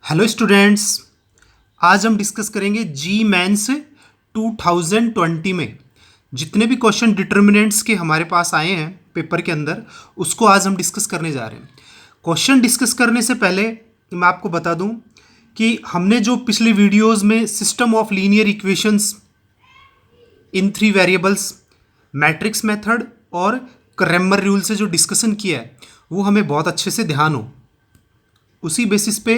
Hello students. आज हम discuss करेंगे जी मेंस 2020 में जितने भी क्वेश्चन डिटर्मिनेंट्स के हमारे पास आए हैं पेपर के अंदर, उसको आज हम डिस्कस करने जा रहे हैं। क्वेश्चन डिस्कस करने से पहले मैं आपको बता दूं कि हमने जो पिछले वीडियोस में system of linear equations in 3 variables, matrix method और क्रैमर रूल से जो डिस्कशन किया है वो हमें बहुत अच्छे से ध्यान हो। उसी बेसिस पे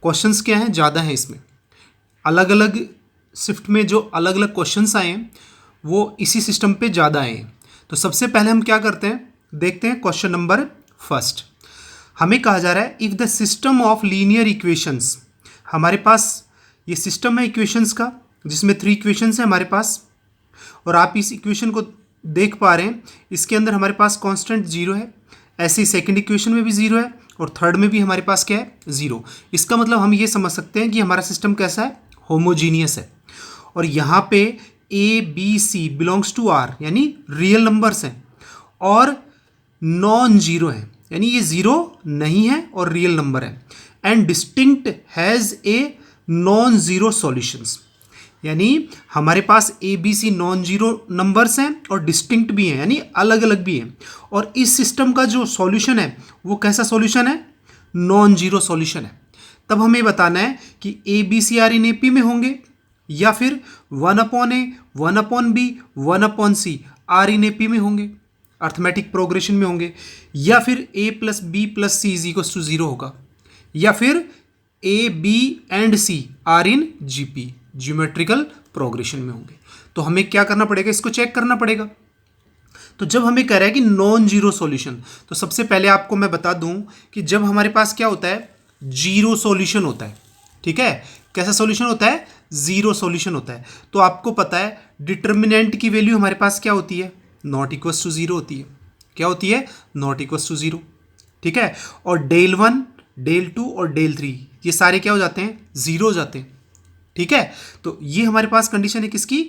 क्वेश्चंस क्या हैं, ज़्यादा हैं इसमें। अलग अलग शिफ्ट में जो अलग अलग क्वेश्चंस आए हैं वो इसी सिस्टम पे ज़्यादा आए हैं। तो सबसे पहले हम क्या करते हैं, देखते हैं क्वेश्चन नंबर फर्स्ट। हमें कहा जा रहा है if the system of linear equations, हमारे पास ये सिस्टम है इक्वेशंस का जिसमें 3 इक्वेशंस हैं हमारे पास, और आप इस इक्वेशन को देख पा रहे हैं। इसके अंदर हमारे पास कांस्टेंट 0 है, ऐसे ही सेकंड इक्वेशन में भी 0 है और थर्ड में भी हमारे पास क्या है, 0। इसका मतलब हम ये समझ सकते हैं कि हमारा सिस्टम कैसा है, होमोजीनियस है। और यहाँ पे A B C belongs to R, यानी रियल नंबर्स हैं और नॉन जीरो है, यानी ये 0 नहीं है और रियल नंबर है। And distinct has a non zero solutions, यानी हमारे पास a B c non zero numbers हैं और डिस्टिंक्ट भी हैं, यानी अलग अलग भी हैं। और इस सिस्टम का जो सॉल्यूशन है वो कैसा सॉल्यूशन है, नॉन जीरो सॉल्यूशन है। तब हमें बताना है कि A B C are in A P में होंगे या फिर 1/a 1/b 1/c are in A P में होंगे, अर्थमेटिक प्रोग्रेशन में होंगे, या फिर a plus B plus C is equal to 0 होगा, या फिर A B and C are in G P geometrical progression में होंगे। तो हमें क्या करना पड़ेगा, इसको चेक करना पड़ेगा। तो जब हमें कह रहा है कि नॉन जीरो सॉल्यूशन, तो सबसे पहले आपको मैं बता दूं कि जब हमारे पास क्या होता है, जीरो सॉल्यूशन होता है, ठीक है। कैसा सॉल्यूशन होता है, जीरो सॉल्यूशन होता है। तो आपको पता है डिटर्मिनेंट की वैल्यू हमारे पास क्या होती है, नॉट इक्वल्स टू 0 होती है। क्या होती है, नॉट इक्वल्स टू 0, ठीक है। और डेल 1 डेल 2 और डेल 3 ये सारे क्या हो जाते हैं, 0 हो जाते हैं, ठीक है। तो ये हमारे पास कंडीशन है किसकी,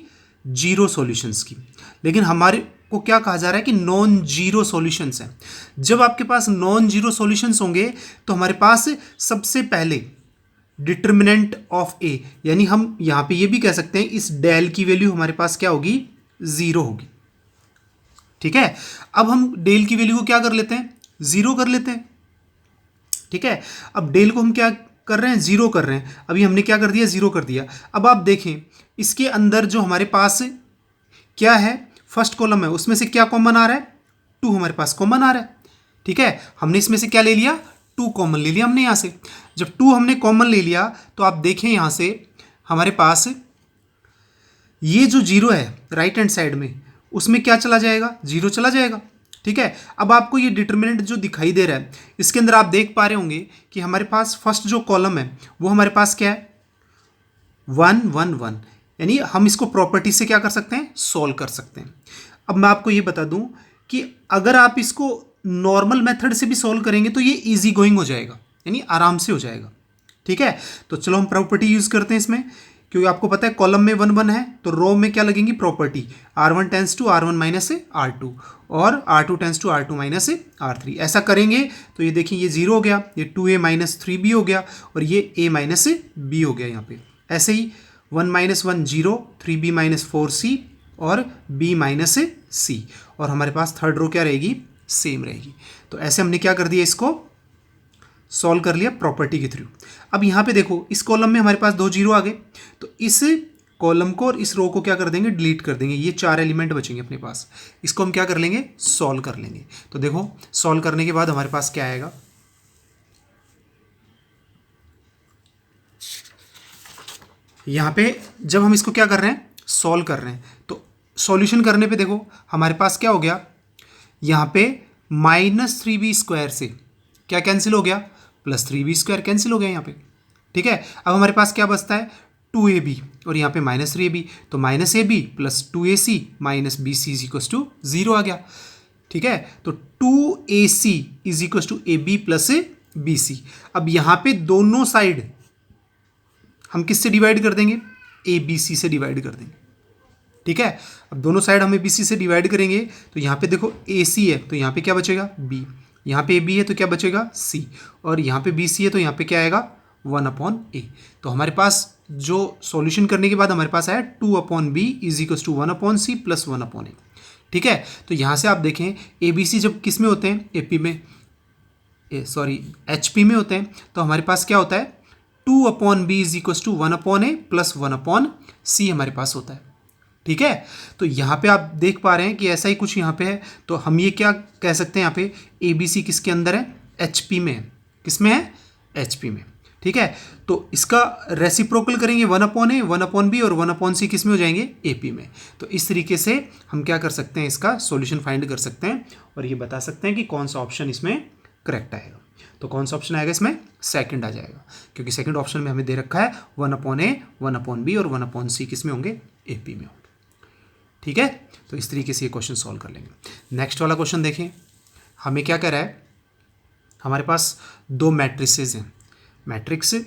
जीरो सॉल्यूशंस की। लेकिन हमारे को क्या कहा जा रहा है कि नॉन जीरो सॉल्यूशंस हैं। जब आपके पास नॉन जीरो सॉल्यूशंस होंगे तो हमारे पास सबसे पहले डिटर्मिनेंट ऑफ ए, यानी हम यहां पे ये भी कह सकते हैं इस डेल की वैल्यू हमारे पास क्या होगी, 0 होगी, ठीक है। अब हम डेल की वैल्यू को क्या कर लेते हैं, 0 कर लेते हैं, ठीक है। अब डेल को हम क्या कर रहे हैं, 0 कर रहे हैं। अभी हमने क्या कर दिया, 0 कर दिया। अब आप देखें इसके अंदर जो हमारे पास क्या है, फर्स्ट कॉलम है, उसमें से क्या कॉमन आ रहा है, 2 हमारे पास कॉमन आ रहा है, ठीक है। हमने इसमें से क्या ले लिया, 2 कॉमन ले लिया हमने यहाँ से। जब 2 हमने कॉमन ले लिया तो आप देखें यहाँ से हमारे पास ये जो 0 है राइट हैंड साइड में, उसमें क्या चला जाएगा, 0 चला जाएगा, ठीक है। अब आपको ये डिटर्मिनेंट जो दिखाई दे रहा है इसके अंदर आप देख पा रहे होंगे कि हमारे पास फर्स्ट जो कॉलम है वो हमारे पास क्या है, 1 1 1, यानी हम इसको प्रॉपर्टी से क्या कर सकते हैं, सॉल्व कर सकते हैं। अब मैं आपको ये बता दूं कि अगर आप इसको नॉर्मल मेथड से भी सॉल्व करेंगे तो ये इजी गोइंग हो जाएगा, यानी आराम से हो जाएगा, ठीक है। तो चलो हम प्रॉपर्टी यूज करते हैं इसमें, क्योंकि आपको पता है कॉलम में 1 1 है तो रो में क्या लगेंगी, property R1 tense to R1 minus R2 और R2 tense to R2 minus R3। ऐसा करेंगे तो ये देखिए ये 0 हो गया, ये 2a माइनस 3b हो गया और ये a माइनस b हो गया यहाँ पे। ऐसे ही 1 माइनस 1 0, 3b माइनस 4c और b माइनस c, और हमारे पास थर्ड रो क्या रहेगी, सेम रहेगी। तो ऐसे हमने क्या कर दिया, इसको सॉल्व कर लिया प्रॉपर्टी के थ्रू। अब यहाँ पे देखो इस कॉलम में हमारे पास 2 0 आ गए, तो इस कॉलम को और इस रो को क्या कर देंगे, डिलीट कर देंगे। ये 4 एलिमेंट बचेंगे अपने पास, इसको हम क्या कर लेंगे, सॉल्व कर लेंगे। तो देखो सॉल्व करने के बाद हमारे पास क्या आएगा, यहाँ पे जब हम इसको क्या कर रहे हैं, सॉल्व कर रहे हैं, तो सॉल्यूशन करने पे देखो हमारे पास क्या हो गया, यहाँ पे -3b² से क्या कैंसिल हो गया, +3b² कैंसिल हो गया यहाँ पे, ठीक है। अब हमारे पास क्या बचता है, 2ab और यहाँ पे -3ab, तो -ab + 2ac - bc is equal to 0 आ गया, ठीक है। तो 2ac is equal to ab + bc। अब यहाँ पे दोनों साइड हम किससे डिवाइड कर देंगे, ए बी सी से डिवाइड कर देंगे, ठीक है। अब दोनों साइड हम ए बी सी से डिवाइड करेंगे तो यहाँ पे देखो ए सी है तो यहाँ पे क्या बचेगा, बी, यहाँ पे ए बी है तो क्या बचेगा, सी, और यहाँ पे बी सी है तो यहाँ पे क्या आएगा, 1/a। तो हमारे पास जो सॉल्यूशन करने के बाद हमारे पास आया 2/b is equals to 1/c plus 1/a। ठीक है, तो यहाँ से आप देखें ABC जब किस में होते हैं, AP में, सॉरी HP में होते हैं, तो हमारे पास क्या होता है 2/b is equals to 1/a plus 1/c हमारे पास होता है। ठीक है, तो यहाँ पे आप देख पा रहे हैं कि ऐसा ही कुछ यहाँ पे है। तो हम ये क्या कह सकते हैं, यहाँ पे ABC किसके अंदर है, HP में है। किस में है, HP में। ठीक है, तो इसका रेसिप्रोकल करेंगे 1/a, 1/b और 1/c किस में हो जाएंगे, AP में। तो इस तरीके से हम क्या कर सकते हैं, इसका सॉल्यूशन फाइंड कर सकते हैं और ये बता सकते हैं कि कौन सा ऑप्शन इसमें करेक्ट आएगा। तो कौन सा ऑप्शन आएगा इसमें, सेकंड आ जाएगा, क्योंकि सेकंड ऑप्शन में हमें दे रखा है 1/a, 1/b और 1/c किस में होंगे, AP में होंगे। ठीक है, तो इस तरीके से ये क्वेश्चन सॉल्व कर लेंगे। नेक्स्ट वाला क्वेश्चन देखें, हमें क्या कह रहा है, हमारे पास दो मैट्रिसेस हैं, मैट्रिक्स A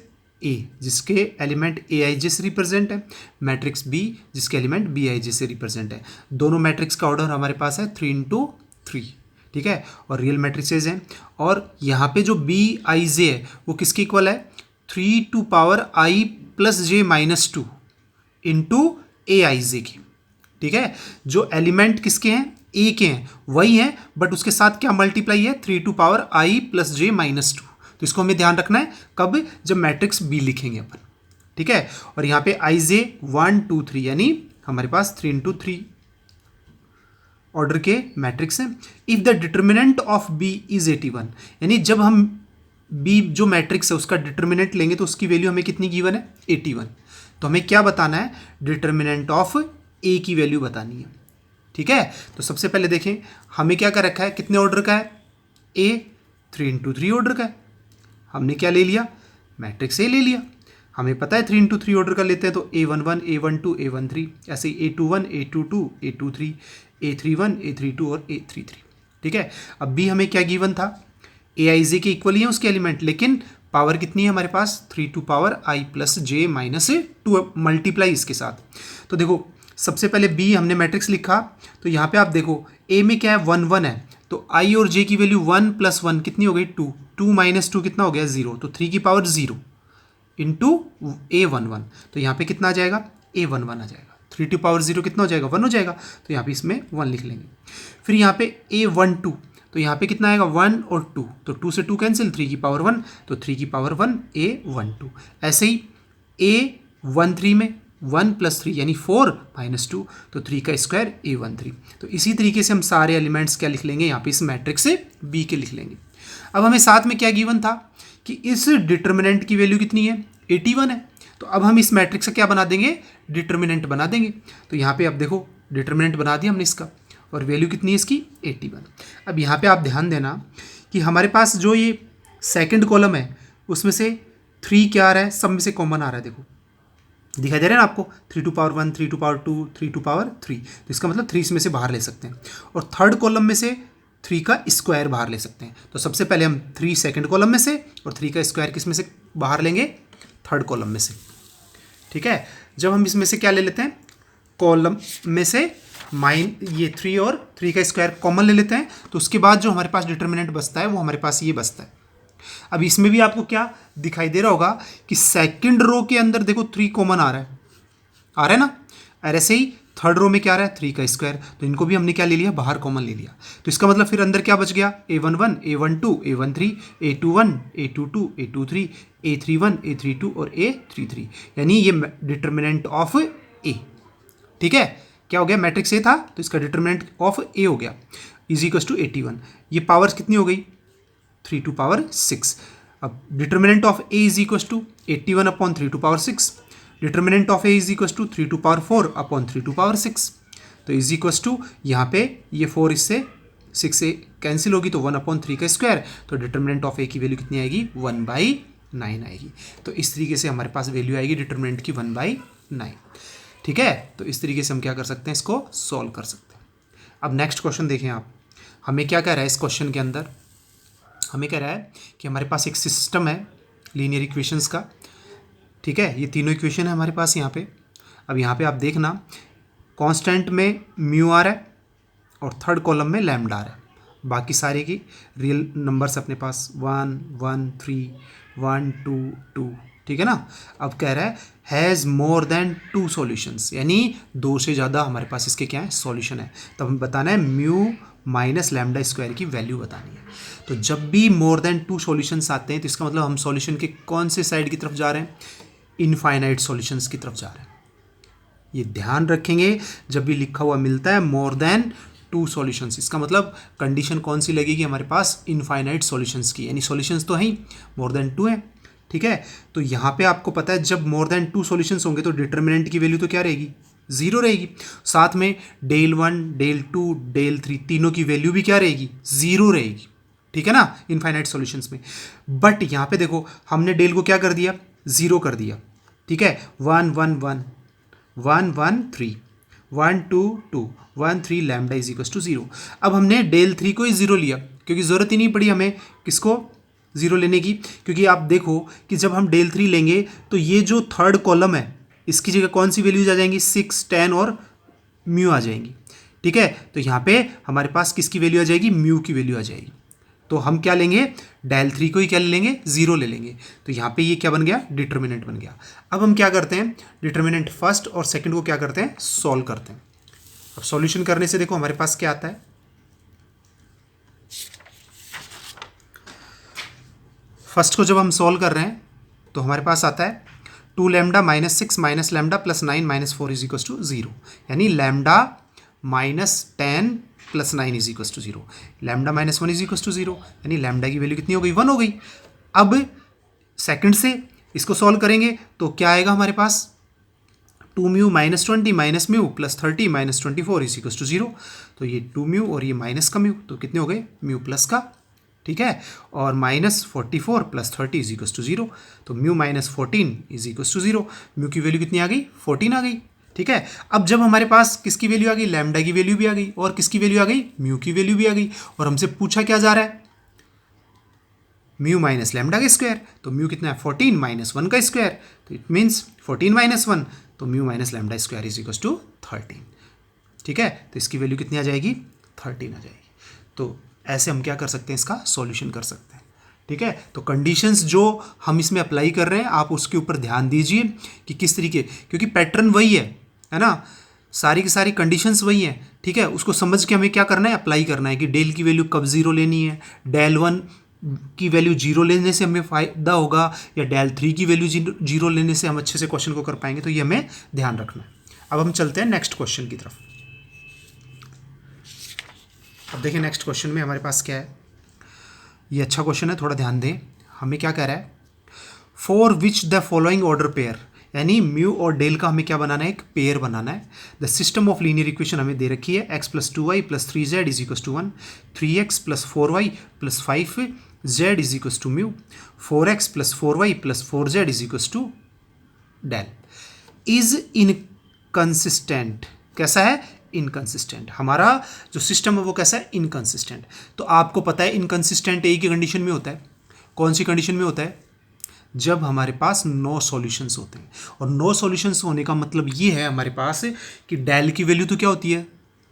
जिसके एलिमेंट Aij से रिप्रेजेंट है, मैट्रिक्स B जिसके एलिमेंट Bij से रिप्रेजेंट है। दोनों मैट्रिक्स का ऑर्डर हमारे पास है 3×3। ठीक है, और रियल मैट्रिसेस हैं, और यहाँ पे जो Bij है वो किसके इक्वल है, 3⁻i + j - 2 इंटू Aij की। ठीक है, जो एलिमेंट किसके हैं, A के हैं, वही हैं, बट उसके साथ क्या मल्टीप्लाई है, 3⁻i + j - 2। तो इसको हमें ध्यान रखना है कब, जब मैट्रिक्स B लिखेंगे अपन। ठीक है, और यहाँ पे Ij 1 2 3 यानी हमारे पास 3×3 ऑर्डर के मैट्रिक्स हैं। If the determinant of B is 81, यानी जब हम B जो मैट्रिक्स है उसका डिटर्मिनेंट लेंगे तो उसकी वैल्यू हमें कितनी गिवन है, 81। तो हमें क्या बताना है, डिटर्मिनेंट ऑफ A की वैल्यू बतानी है। ठीक है, तो सबसे पहले देखें हमें क्या कर रखा है, कितने ऑर्डर का है, A 3×3 ऑर्डर का है। हमने क्या ले लिया, मैट्रिक्स A ले लिया। हमें पता है 3×3 ऑर्डर का लेते हैं तो A11 A12 A13, ऐसे A21 A22 A23 A31 A32 और A33। ठीक है, अब B हमें क्या गिवन था, Aij के इक्वल ही है उसके एलिमेंट, लेकिन पावर कितनी है हमारे पास, 3⁻i + j - 2 मल्टीप्लाई इसके साथ। तो देखो सबसे पहले B हमने मैट्रिक्स लिखा, तो यहाँ पे आप देखो A में क्या है, 1 1 है, तो I और J की वैल्यू 1 + 1 कितनी हो गई, 2, 2 - 2 कितना हो गया, 0, तो 3 की पावर 0 इंटू A11, तो यहाँ पे कितना आ जाएगा, A11 आ जाएगा। 3⁻0 कितना हो जाएगा, 1 हो जाएगा, तो यहाँ पे इसमें 1 लिख लेंगे। फिर यहाँ पे A12, तो यहाँ पे कितना आएगा, 1 और 2, तो 2 से 2 कैंसिल, 3 की पावर 1, तो 3 की पावर 1 A12। ऐसे ही A13 में 1 + 3 यानी 4 - 2, तो 3 का स्क्वायर A13। तो इसी तरीके से हम सारे एलिमेंट्स क्या लिख लेंगे, यहाँ पे इस मैट्रिक्स से B के लिख लेंगे। अब हमें साथ में क्या गिवन था कि इस डिटर्मिनेंट की वैल्यू कितनी है, 81 है। तो अब हम इस मैट्रिक्स से क्या बना देंगे, डिटर्मिनेंट बना देंगे। तो यहाँ पे अब देखो डिटर्मिनेंट बना दिया हमने इसका, और वैल्यू कितनी है इसकी, 81। अब यहाँ पे आप ध्यान देना कि हमारे पास जो ये सेकंड कॉलम है उसमें से 3 क्या आ रहा है, सब में से कॉमन आ रहा है। देखो दिखाई दे रहा है ना आपको, 3⁻1 3⁻2 3⁻3, तो इसका मतलब 3 इसमें से बाहर ले सकते हैं, और थर्ड कॉलम में से 3 का स्क्वायर बाहर ले सकते हैं। तो सबसे पहले हम 3 सेकंड कॉलम में से और 3 का स्क्वायर किस में से बाहर लेंगे, थर्ड कॉलम में से। ठीक है, जब हम इसमें से क्या ले लेते हैं, कॉलम में से ये 3 और 3 का स्क्वायर कॉमन ले लेते हैं, तो उसके बाद जो हमारे पास डिटर्मिनेंट बचता है वो हमारे पास ये बचता है। अब इसमें भी आपको क्या दिखाई दे रहा होगा कि सेकंड रो के अंदर देखो 3 कॉमन आ रहा है ना, और ऐसे ही थर्ड रो में क्या आ रहा है, 3 का स्क्वायर, तो इनको भी हमने क्या ले लिया, बाहर कॉमन ले लिया। तो इसका मतलब फिर अंदर क्या बच गया, A11 A12 A13 A21 A22 A23 A31 A32 और A33, यानी ये डिटर्मिनेंट ऑफ A। ठीक है, क्या हो गया, मैट्रिक्स A था तो इसका डिटर्मिनेंट ऑफ A हो गया, = 81। ये पावर्स कितनी हो गई, 3⁻6। अब determinant of A = 81/3⁻6, determinant of A = 3⁻4/3⁻6, तो = यहाँ पे ये 4 इससे 6 से कैंसिल होगी, तो 1/3 का स्क्वायर, तो डिटर्मिनेंट ऑफ A की वैल्यू कितनी आएगी, 1/9 आएगी। तो इस तरीके से हमारे पास वैल्यू आएगी डिटर्मिनेंट की 1/9। ठीक है, तो इस तरीके से हम क्या कर सकते हैं, इसको सॉल्व कर सकते हैं। अब नेक्स्ट क्वेश्चन देखें आप, हमें क्या कह रहा है इस क्वेश्चन के अंदर, हमें कह रहा है कि हमारे पास एक सिस्टम है लीनियर इक्वेशंस का। ठीक है, ये तीनों इक्वेशन है हमारे पास यहाँ पे। अब यहाँ पे आप देखना कांस्टेंट में म्यू आ रहा है और थर्ड कॉलम में लैम्डा आ रहा है, बाकी सारे की रियल नंबर्स अपने पास 1 1 3 1 2 2 ठीक है ना। अब कह रहा है हैज़ मोर देन 2 सॉल्यूशंस, यानी 2 से ज़्यादा हमारे पास इसके क्या है, सॉल्यूशन है। तब हमें बताना है म्यू माइनस लैम्डा स्क्वायर की वैल्यू बतानी है। तो जब भी मोर देन 2 सॉल्यूशंस आते हैं तो इसका मतलब हम सॉल्यूशन के कौन से साइड की तरफ जा रहे हैं, इनफाइनाइट सॉल्यूशंस की तरफ जा रहे हैं। ये ध्यान रखेंगे, जब भी लिखा हुआ मिलता है मोर देन 2 सॉल्यूशंस, इसका मतलब कंडीशन कौन सी लगेगी हमारे पास, इनफाइनाइट सॉल्यूशंस की, यानी सॉल्यूशंस तो है ही, मोर देन 2 है। ठीक है, तो यहाँ पे आपको पता है जब मोर देन 2 सॉल्यूशंस होंगे तो डिटर्मिनेंट की वैल्यू तो क्या रहेगी, 0 रहेगी। साथ में डेल 1, डेल 2, डेल 3 तीनों की वैल्यू भी क्या रहेगी, 0 रहेगी। ठीक है ना, इनफाइनाइट सॉल्यूशंस में। बट यहाँ पे देखो हमने डेल को क्या कर दिया, 0 कर दिया। ठीक है, 1 1 1 1 1 3 1 2 2 1 3 लैम्डा इज इक्वल टू 0। अब हमने डेल 3 को ही 0 लिया क्योंकि ज़रूरत ही नहीं पड़ी हमें किसको, 0 लेने की, क्योंकि आप देखो कि जब हम डेल 3 लेंगे तो ये जो थर्ड कॉलम है इसकी जगह कौन सी वैल्यूज आ जाएंगी, 6 10 और म्यू आ जाएंगी। ठीक है, तो यहाँ पे हमारे पास किसकी वैल्यू आ जाएगी, म्यू की वैल्यू आ जाएगी। तो हम क्या लेंगे, डेल 3 को ही क्या ले लेंगे, 0 ले लेंगे। तो यहाँ पे ये क्या बन गया, डिटर्मिनेंट बन गया। अब हम क्या करते हैं, डिटर्मिनेंट फर्स्ट और सेकंड को क्या करते हैं, सॉल्व करते हैं। अब सॉल्यूशन करने से देखो हमारे पास क्या आता है, फर्स्ट को जब हम सॉल्व कर रहे हैं तो हमारे पास आता है 2 lambda minus 6 minus lambda plus 9 minus 4 is equal to 0, यानी lambda minus 10 plus 9 is equal to 0, lambda minus 1 is equal to 0, यानी लैम्डा की वैल्यू कितनी हो गई, 1 हो गई। अब सेकंड से इसको सॉल्व करेंगे तो क्या आएगा हमारे पास, 2 mu minus 20 minus mu plus 30 minus 24 is equal to 0। तो ये 2 म्यू और ये माइनस का म्यू, तो कितने हो गए, म्यू प्लस का। ठीक है, और minus 44 plus 30 is equal to 0, तो mu minus 14 is equal to 0। Mu की वैल्यू कितनी आ गई, 14 आ गई। ठीक है, अब जब हमारे पास किसकी वैल्यू आ गई, लैम्डा की वैल्यू भी आ गई और किसकी वैल्यू आ गई, म्यू की वैल्यू भी आ गई, और हमसे पूछा क्या जा रहा है, म्यू माइनस लैम्डा का स्क्वायर। तो म्यू कितना है, 14 माइनस 1 का स्क्वायर, तो इट मीन्स 14 माइनस 1, तो mu minus lambda square is equal to 13। ठीक है, तो इसकी वैल्यू कितनी आ जाएगी, 13 आ जाएगी। तो ऐसे हम क्या कर सकते हैं, इसका सॉल्यूशन कर सकते हैं। ठीक है, तो कंडीशंस जो हम इसमें अप्लाई कर रहे हैं आप उसके ऊपर ध्यान दीजिए कि किस तरीके, क्योंकि पैटर्न वही है ना, सारी की सारी कंडीशंस वही हैं। ठीक है, उसको समझ के हमें क्या करना है, अप्लाई करना है कि डेल की वैल्यू कब 0 लेनी है, डेल 1 की वैल्यू 0 लेने से हमें फ़ायदा होगा या डेल 3 की वैल्यू 0 लेने से हम अच्छे से क्वेश्चन को कर पाएंगे। तो ये हमें ध्यान रखना है। अब हम चलते हैं नेक्स्ट क्वेश्चन की तरफ। अब देखिए नेक्स्ट क्वेश्चन में हमारे पास क्या है, ये अच्छा क्वेश्चन है, थोड़ा ध्यान दें। हमें क्या कह रहा है, for which the following order pair, यानी म्यू और डेल का हमें क्या बनाना है, एक पेयर बनाना है। The system of linear equation हमें दे रखी है, x plus 2y plus 3z is equal to 1, 3x plus 4y plus 5z is equal to mu, 4x plus 4y plus 4z is equal to del, is inconsistent. कैसा है, inconsistent. हमारा जो system है वो कैसा है, इनकंसिस्टेंट। तो आपको पता है इनकंसिस्टेंट एक ही कंडीशन में होता है, कौन सी कंडीशन में होता है, जब हमारे पास नो सॉल्यूशंस होते हैं। और नो सॉल्यूशंस होने का मतलब ये है हमारे पास कि डेल की वैल्यू तो क्या होती है,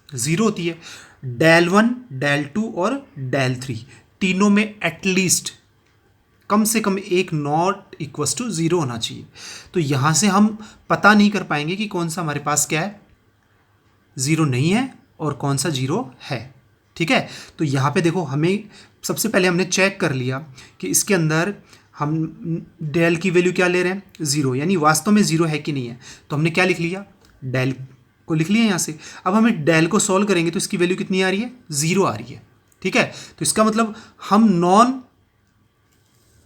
0 होती है। डेल 1, डेल 2 और डेल 3 तीनों में एटलीस्ट कम से कम एक नॉट इक्वल्स टू 0 होना चाहिए। तो यहाँ से हम पता नहीं कर पाएंगे कि कौन सा हमारे पास क्या है, 0 नहीं है और कौन सा 0 है। ठीक है, तो यहाँ पे देखो हमें सबसे पहले हमने चेक कर लिया कि इसके अंदर हम डेल की वैल्यू क्या ले रहे हैं, 0, यानी वास्तव में 0 है कि नहीं है। तो हमने क्या लिख लिया, डेल को लिख लिया यहाँ से। अब हमें डेल को सॉल्व करेंगे तो इसकी वैल्यू कितनी आ रही है, 0 आ रही है। ठीक है, तो इसका मतलब हम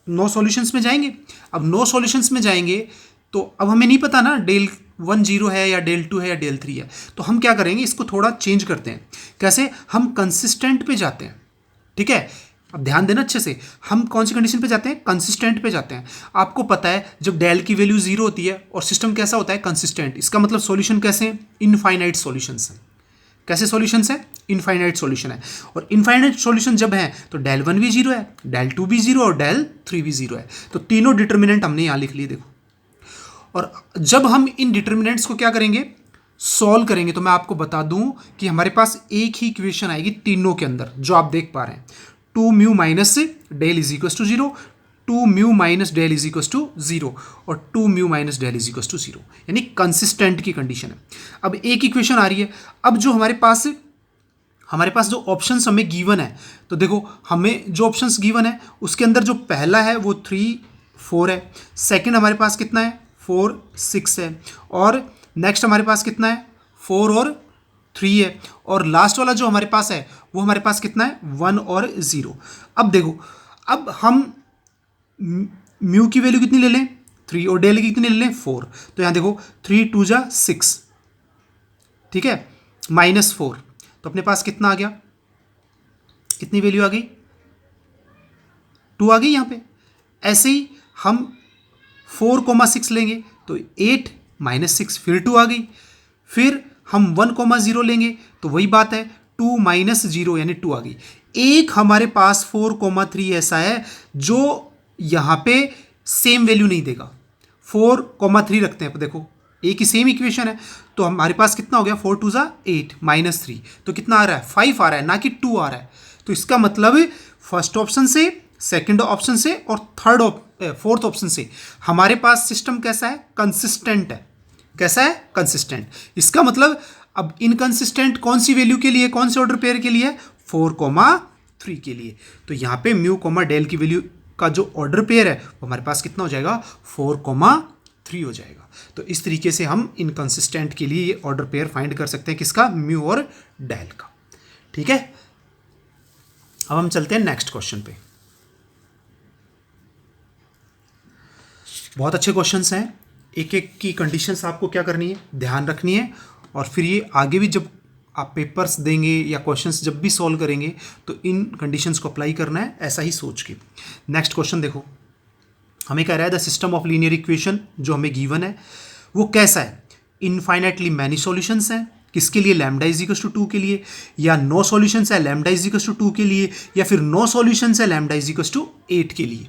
नो सॉल्यूशंस में जाएंगे। अब नो सॉल्यूशंस में जाएंगे तो अब हमें नहीं पता ना डेल 1 0 है या डेल 2 है या डेल 3 है। तो हम क्या करेंगे, इसको थोड़ा चेंज करते हैं। कैसे, हम कंसिस्टेंट पे जाते हैं। ठीक है, अब ध्यान देना अच्छे से, हम कौन सी कंडीशन पे जाते हैं, कंसिस्टेंट पे जाते हैं। आपको पता है जब डेल की वैल्यू 0 होती है और सिस्टम कैसा होता है, कंसिस्टेंट, इसका मतलब सॉल्यूशन कैसे हैं, इनफाइनाइट सॉल्यूशंस हैं। कैसे सॉल्यूशंस है, इनफाइनाइट सॉल्यूशन है। और इनफाइनाइट सॉल्यूशन जब है तो डेल 1 भी 0 है, डेल 2 भी 0 और डेल 3 भी 0 है। तो तीनों डिटर्मिनेंट हमने यहाँ लिख लिए देखो। और जब हम इन डिटर्मिनेंट्स को क्या करेंगे, सॉल्व करेंगे, तो मैं आपको बता दूं कि हमारे पास एक ही इक्वेशन आएगी तीनों के अंदर, जो आप देख पा रहे हैं। 2 mu minus del is equal to 0, two mu minus del is equal to zero और two mu minus del is equal to zero, यानी कंसिस्टेंट की कंडीशन है। अब एक इक्वेशन आ रही है, अब जो हमारे पास जो ऑप्शंस हमें गिवन है, तो देखो हमें जो ऑप्शंस गिवन है उसके अंदर जो पहला है वो 3 4 है, सेकंड हमारे पास कितना है 4 6 है, और नेक्स्ट हमारे पास कितना है 4 और 3 है, और लास्ट वाला जो हमारे पास है वो हमारे पास कितना है 1 और 0। अब देखो, अब हम म्यू की वैल्यू कितनी ले लें 3 और डेल की कितनी ले लें 4, तो यहाँ देखो 3 2 जा 6, ठीक है, -4, तो अपने पास कितना आ गया, कितनी वैल्यू आ गई 2 आ गई यहाँ पे। ऐसे ही हम 4,6 लेंगे तो 8 -6 फिर 2 आ गई, फिर हम 1,0 लेंगे तो वही बात है 2 -0 यानी 2 आ गई। एक हमारे पास 4,3 ऐसा है जो यहाँ पे सेम वैल्यू नहीं देगा, 4,3 रखते हैं, देखो एक ही सेम इक्वेशन है, तो हमारे पास कितना हो गया 4 2 जा 8 -3, तो कितना आ रहा है 5 आ रहा है, ना कि 2 आ रहा है। तो इसका मतलब फर्स्ट ऑप्शन से, सेकंड ऑप्शन से और फोर्थ ऑप्शन से हमारे पास सिस्टम कैसा है, कंसिस्टेंट है। कैसा है, कंसिस्टेंट। इसका मतलब अब इनकंसिस्टेंट कौन सी वैल्यू के लिए, कौन से ऑर्डर पेयर के लिए, 4,3 के लिए। तो यहाँ पे म्यू कोमा डेल की वैल्यू का जो ऑर्डर पेयर है वो हमारे पास कितना हो जाएगा 4,3 हो जाएगा। तो इस तरीके से हम इनकंसिस्टेंट के लिए ये ऑर्डर पेयर फाइंड कर सकते हैं, किसका, म्यू और डेल का। ठीक है, अब हम चलते हैं नेक्स्ट क्वेश्चन पे। बहुत अच्छे क्वेश्चंस हैं, एक एक की कंडीशंस आपको क्या करनी है, ध्यान रखनी है, और फिर ये आगे भी जब आप पेपर्स देंगे या क्वेश्चंस जब भी सॉल्व करेंगे तो इन कंडीशंस को अप्लाई करना है, ऐसा ही सोच के। नेक्स्ट क्वेश्चन देखो, हमें कह रहा है the system of linear equation जो हमें गिवन है वो कैसा है, इनफाइनाइटली मैनी सॉल्यूशंस हैं, किसके लिए, लैम्डा इज इक्वल टू 2 के लिए, या नो सॉल्यूशंस है लैम्डा इज इक्वल टू 2 के लिए, या फिर नो सॉल्यूशंस है लैम्डा इज इक्वल टू 8 के लिए,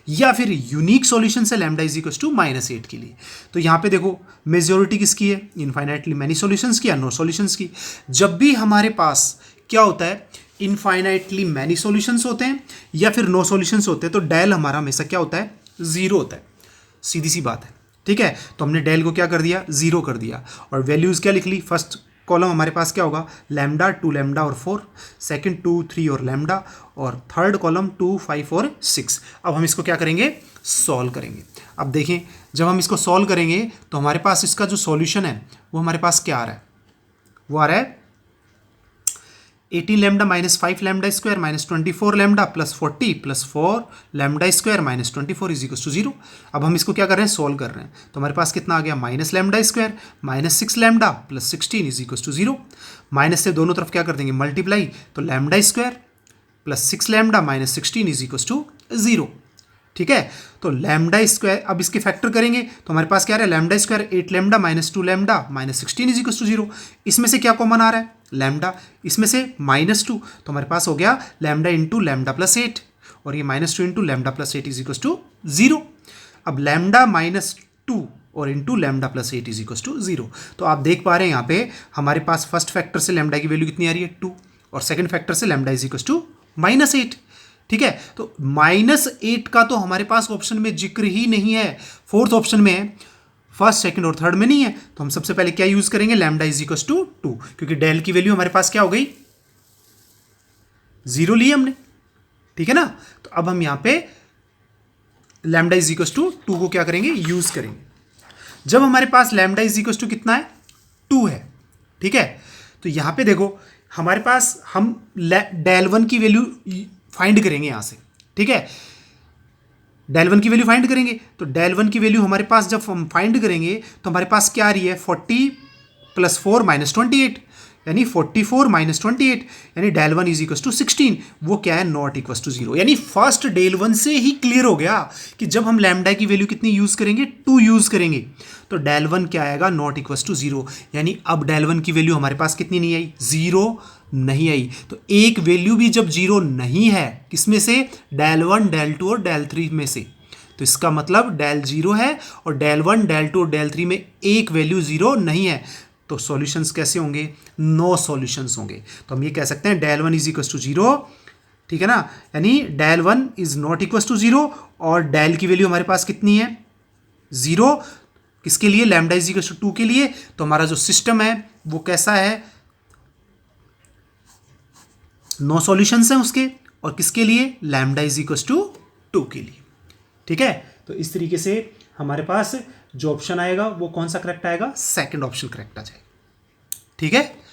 या फिर यूनिक सॉल्यूशन है लैम्डा इज इक्वल टू -8 के लिए। तो यहाँ पे देखो मेजोरिटी किसकी है, इनफाइनाइटली मैनी सॉल्यूशंस की या नो सॉल्यूशंस की। जब भी हमारे पास क्या होता है, इनफाइनाइटली मैनी सॉल्यूशंस होते हैं या फिर नो सॉल्यूशंस होते हैं, तो डेल हमारा हमेशा क्या होता है, 0 होता है, सीधी सी बात है। ठीक है, तो हमने डेल को क्या कर दिया, 0 कर दिया, और वैल्यूज़ क्या लिख ली, फर्स्ट कॉलम हमारे पास क्या होगा, लैम्डा 2 लैम्डा और 4, सेकंड 2 3 और लैम्डा, और थर्ड कॉलम 2 5 और 6। अब हम इसको क्या करेंगे, सॉल्व करेंगे। अब देखें, जब हम इसको सॉल्व करेंगे तो हमारे पास इसका जो सॉल्यूशन है वो हमारे पास क्या आ रहा है, वो आ रहा है 18 lambda -5 lambda square -24 lambda +40 +4 lambda square -24 is equal to 0। अब हम इसको क्या कर रहे हैं, सॉल्व कर रहे हैं, तो हमारे पास कितना आ गया, minus lambda square -6 lambda +16 is equal to 0। माइनस से दोनों तरफ क्या कर देंगे, मल्टीप्लाई, तो lambda square +6 lambda -16 is equal to 0। ठीक है, तो लैम्डा स्क्वायर, अब इसके फैक्टर करेंगे तो हमारे पास क्या आ रहा है, lambda square 8 lambda -2 lambda -16 is equal to 0। इसमें से क्या कॉमन आ रहा है, लैम्डा, इसमें से -2, तो हमारे पास हो गया लैम्डा इंटू लैम्डा +8, और ये -2 into lambda +8 is equal to 0। अब लैम्डा -2 और into lambda +8 is equal to 0। तो आप देख पा रहे हैं यहाँ पे हमारे पास फर्स्ट फैक्टर से लैम्डा की वैल्यू कितनी आ रही है, 2, और सेकंड फैक्टर से लैम्डा इज इक्वल टू -8। ठीक है, तो -8 का तो हमारे पास ऑप्शन में जिक्र ही नहीं है, फोर्थ ऑप्शन में है, फर्स्ट सेकंड और थर्ड में नहीं है। तो हम सबसे पहले क्या यूज करेंगे, लैम्डा इज इक्वल टू 2, क्योंकि डेल की वैल्यू हमारे पास क्या हो गई, 0 ली हमने। ठीक है ना, तो अब हम यहां पे लैम्डा इज इक्वल टू 2 को क्या करेंगे, यूज करेंगे। जब हमारे पास लैम्डा इज इक्वल टू कितना है, 2 है। ठीक है, तो यहां पे देखो हमारे पास हम डेल 1 की वैल्यू फाइंड करेंगे यहां से। ठीक है, डेल 1 की वैल्यू फाइंड करेंगे, तो डेल 1 की वैल्यू हमारे पास जब हम फाइंड करेंगे तो हमारे पास क्या आ रही है, 40 + 4 -28, यानी 44 -28, यानी डेल 1 इज इक्वल टू 16। वो क्या है, नॉट इक्वल टू 0। यानी फर्स्ट डेल 1 से ही क्लियर हो गया कि जब हम लैम्डा की वैल्यू कितनी यूज करेंगे, 2 यूज करेंगे, तो डेल 1 क्या आएगा, नॉट इक्वल टू 0। यानी अब डेल 1 की वैल्यू हमारे पास कितनी नहीं आई, 0 नहीं आई। तो एक वैल्यू भी जब 0 नहीं है, किसमें से, डेल 1 डेल 2 और डेल 3 में से, तो इसका मतलब डेल 0 है और डेल 1 डेल 2 और डेल 3 में एक वैल्यू 0 नहीं है। तो सॉल्यूशंस कैसे होंगे, नो सॉल्यूशंस होंगे। तो हम ये कह सकते हैं डेल 1 इज इक्वल टू 0, ठीक है ना, यानी del 1 is not equal to 0 और डेल की वैल्यू हमारे पास कितनी है 0, किसके लिए लैम्डा इज इक्वल टू 2 के लिए। तो हमारा जो सिस्टम है वो कैसा है, 9 सॉल्यूशंस हैं उसके, और किसके लिए लैम्डा इज इक्वल टू 2 के लिए। ठीक है, तो इस तरीके से हमारे पास जो ऑप्शन आएगा वो कौन सा करेक्ट आएगा, सेकंड ऑप्शन करेक्ट आ जाएगा। ठीक है।